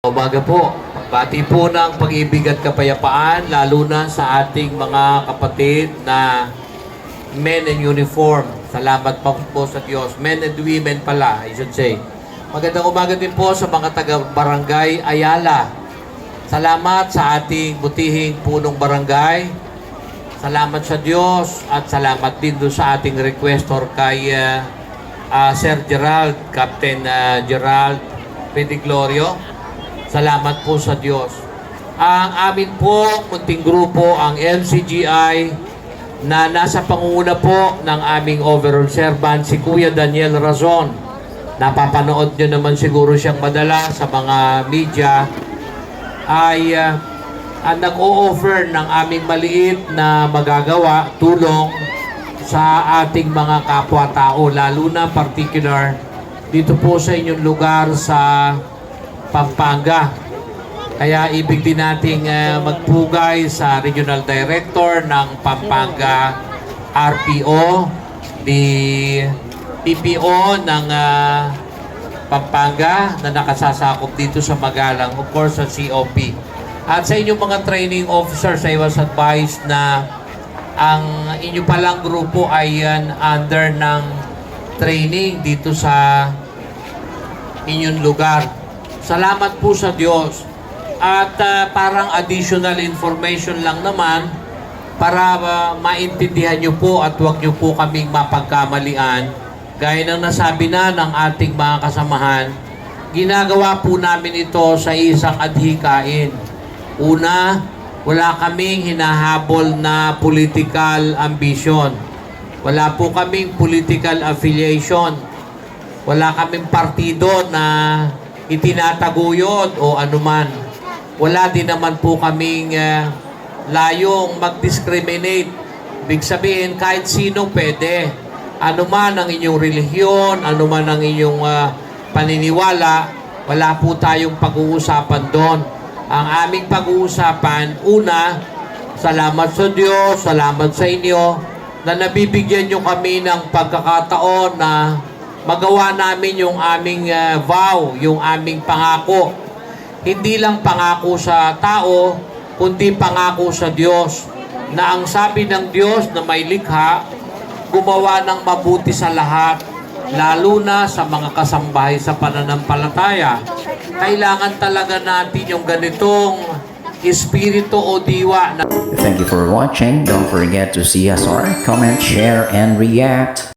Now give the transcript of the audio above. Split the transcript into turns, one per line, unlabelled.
Umaga po. Bati po ng pag-ibig at kapayapaan, lalo na sa ating mga kapatid na men in uniform. Salamat po sa Diyos. Men and women pala, I should say. Magandang umaga din po sa mga taga-barangay Ayala. Salamat sa ating butihing punong barangay. Salamat sa Diyos at salamat din doon sa ating requestor kay Sir Gerald, Captain Gerald Pediglorio. Salamat po sa Diyos. Ang amin po, munting grupo, ang LCGI, na nasa pangunguna po ng aming overall servant, si Kuya Daniel Razon. Napapanood nyo naman siguro siyang madala sa mga media, ay nag-o-offer ng aming maliit na magagawa, tulong sa ating mga kapwa-tao, lalo na particular dito po sa inyong lugar sa Pampanga. Kaya ibig din nating magpugay sa Regional Director ng Pampanga RPO, di PPO ng Pampanga na nakasasakop dito sa Magalang, of course sa COP. At sa inyong mga training officers, I was advised na ang inyong palang grupo ay under ng training dito sa inyong lugar. Salamat po sa Diyos. At parang additional information lang naman para maintindihan nyo po at huwag nyo po kaming mapagkamalian. Gaya ng nasabi na ng ating mga kasamahan, ginagawa po namin ito sa isang adhikain. Una, wala kaming hinahabol na political ambition. Wala po kaming political affiliation. Wala kaming partido na itinataguyod o anuman. Wala din naman po kaming layong mag-discriminate. Ibig sabihin, kahit sino pwede. Anuman ang inyong relihiyon, anuman ang inyong paniniwala, wala po tayong pag-uusapan doon. Ang aming pag-uusapan, una, salamat sa Diyos, salamat sa inyo, na nabibigyan nyo kami ng pagkakataon na magawa namin yung aming vow, yung aming pangako. Hindi lang pangako sa tao, kundi pangako sa Diyos. Na ang sabi ng Diyos na may likha, gumawa ng mabuti sa lahat, lalo na sa mga kasambahay sa pananampalataya. Kailangan talaga natin yung ganitong espiritu o diwa.
Thank you for watching. Don't forget to CSR, comment, share, and react.